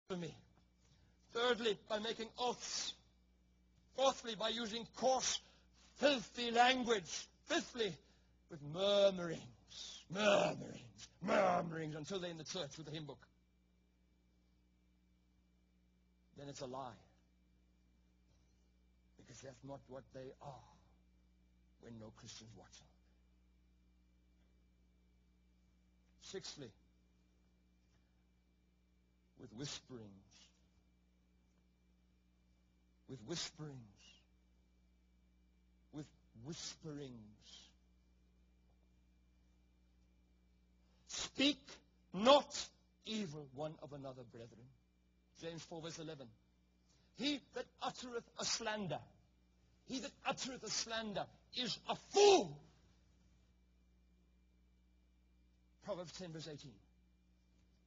blasphemy. Thirdly, by making oaths. Fourthly, by using coarse, filthy language. Fifthly, with murmurings, until they're in the church with the hymn book. Then it's a lie. Because that's not what they are when no Christian's watching. Sixthly, with whisperings. With whisperings. With whisperings. Speak not evil one of another, brethren. James 4 verse 11. He that uttereth a slander, is a fool. Proverbs 10 verse 18.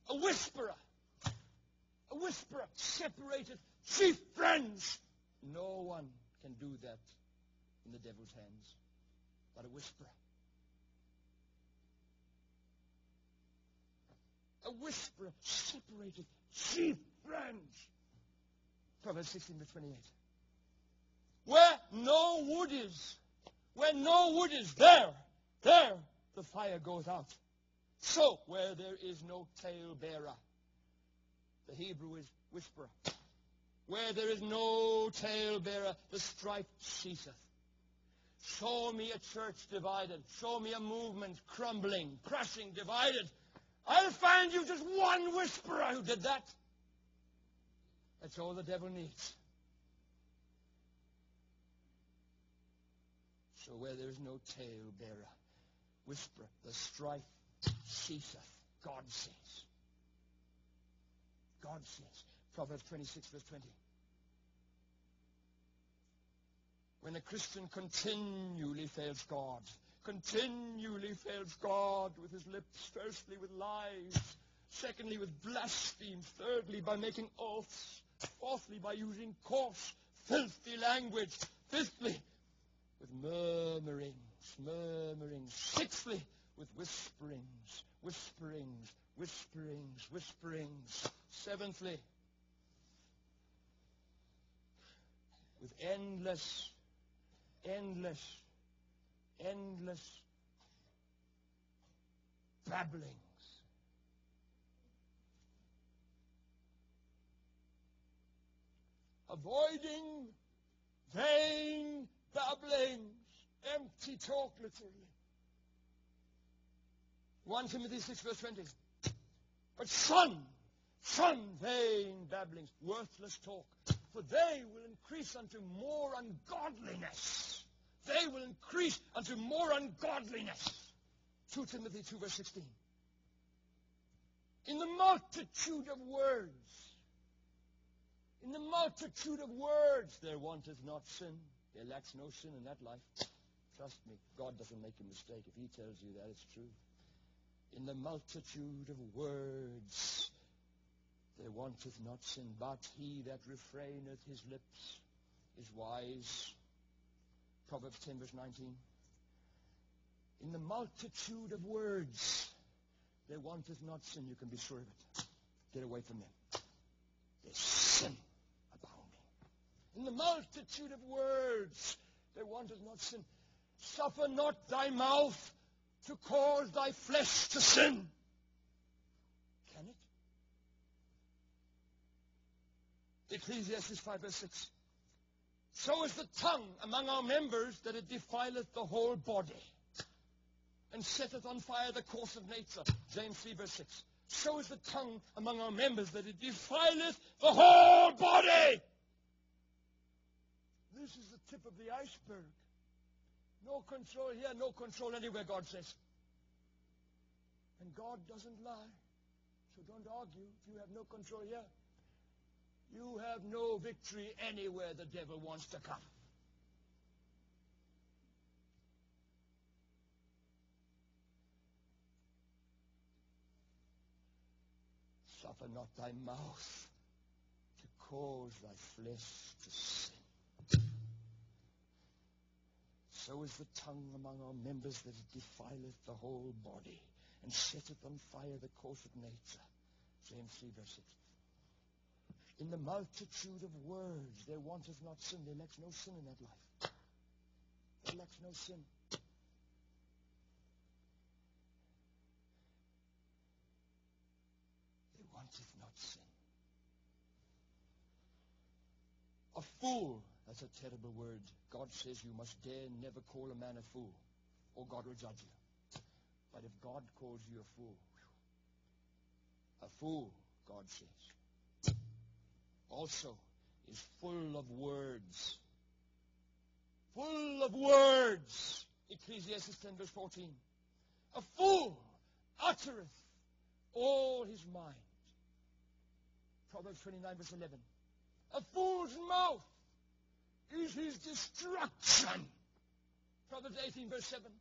A whisperer separated chief friends. No one can do that in the devil's hands, but a whisperer. A whisperer separated chief friends. Proverbs 16 verse 28. Where no wood is, there the fire goes out. So, where there is no talebearer, the Hebrew is whisperer. Where there is no talebearer, the strife ceaseth. Show me a church divided. Show me a movement crumbling, crashing, divided. I'll find you just one whisperer who did that. That's all the devil needs. So where there is no talebearer, whisperer, the strife ceaseth. God says. God says. Proverbs 26 verse 20. When a Christian continually fails God with his lips, firstly with lies, secondly with blasphemies, thirdly by making oaths, fourthly by using coarse, filthy language, fifthly with murmurings, sixthly with whisperings, seventhly with endless babblings. Avoiding vain babblings, empty talk, literally. 1 Timothy 6 verse 20. But shun vain babblings, worthless talk, for they will increase unto more ungodliness. 2 Timothy 2 verse 16. In the multitude of words, there wanteth not sin. There lacks no sin in that life. Trust me, God doesn't make a mistake. If he tells you that, it's true. In the multitude of words, there wanteth not sin, but he that refraineth his lips is wise. Proverbs 10 verse 19. In the multitude of words, there wanteth not sin. You can be sure of it. Get away from them. There's sin abounding. In the multitude of words, there wanteth not sin. Suffer not thy mouth to cause thy flesh to sin. Can it? Ecclesiastes 5 verse 6. So is the tongue among our members that it defileth the whole body, and setteth on fire the course of nature. James 3 verse 6. So is the tongue among our members that it defileth the whole body. This is the tip of the iceberg. No control here, no control anywhere, God says. And God doesn't lie. So don't argue if you have no control here. You have no victory anywhere the devil wants to come. Suffer not thy mouth to cause thy flesh to sin. So is the tongue among our members that it defileth the whole body, and setteth on fire the course of nature. James 3 verse 6. In the multitude of words there wanteth not sin. There lacks no sin in that life. There lacks no sin. There wanteth not sin. A fool, that's a terrible word. God says you must dare never call a man a fool, or God will judge you. But if God calls you a fool, God says, also is full of words. Full of words. Ecclesiastes 10 verse 14. A fool uttereth all his mind. Proverbs 29 verse 11. A fool's mouth is his destruction. Proverbs 18 verse 7.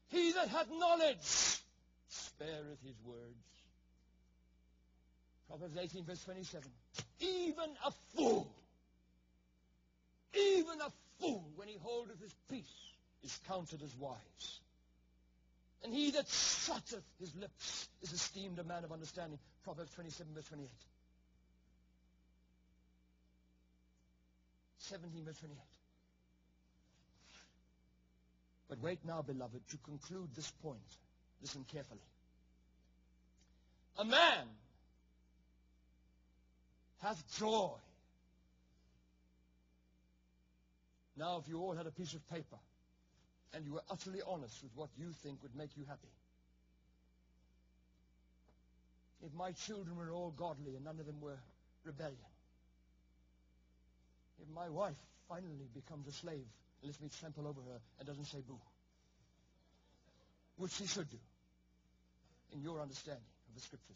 He that hath knowledge spareth his words. Proverbs 18 verse 27. Even a fool, when he holdeth his peace, is counted as wise. And he that shutteth his lips is esteemed a man of understanding. Proverbs 27 verse 28. 17 verse 28. But wait now, beloved, to conclude this point. Listen carefully. A man hath joy. Now, if you all had a piece of paper and you were utterly honest with what you think would make you happy. If my children were all godly and none of them were rebellion. If my wife finally becomes a slave and lets me trample over her and doesn't say boo. Which she should do. In your understanding of the scriptures.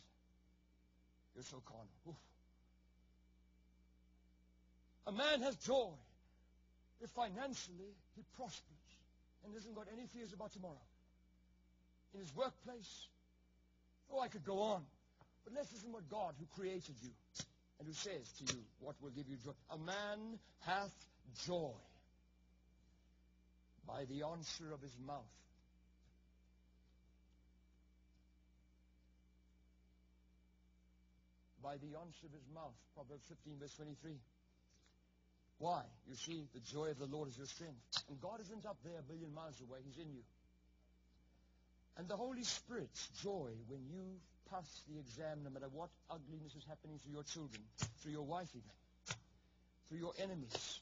You're so carnal. Oof. A man has joy if financially he prospers and hasn't got any fears about tomorrow. In his workplace, I could go on. But let's listen to what God, who created you and who says to you what will give you joy. A man hath joy by the answer of his mouth. By the answer of his mouth. Proverbs 15 verse 23. Why? You see, the joy of the Lord is your strength. And God isn't up there a billion miles away. He's in you. And the Holy Spirit's joy when you pass the exam, no matter what ugliness is happening to your children, through your wife even, through your enemies.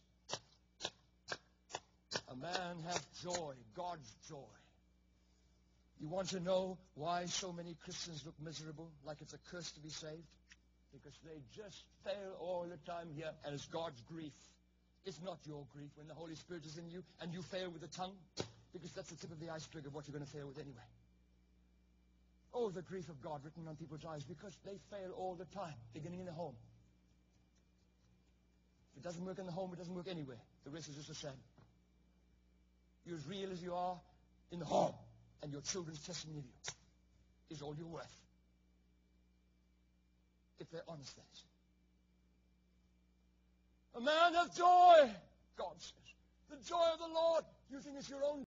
A man hath joy, God's joy. You want to know why so many Christians look miserable, like it's a curse to be saved? Because they just fail all the time here, and it's God's grief. It's not your grief when the Holy Spirit is in you and you fail with the tongue, because that's the tip of the iceberg of what you're going to fail with anyway. Oh, the grief of God written on people's eyes, because they fail all the time, beginning in the home. If it doesn't work in the home, it doesn't work anywhere. The rest is just a shame. You're as real as you are in the home, and your children's testimony of you is all you're worth. If they're honest, that is. A man of joy, God says. The joy of the Lord. You think it's your own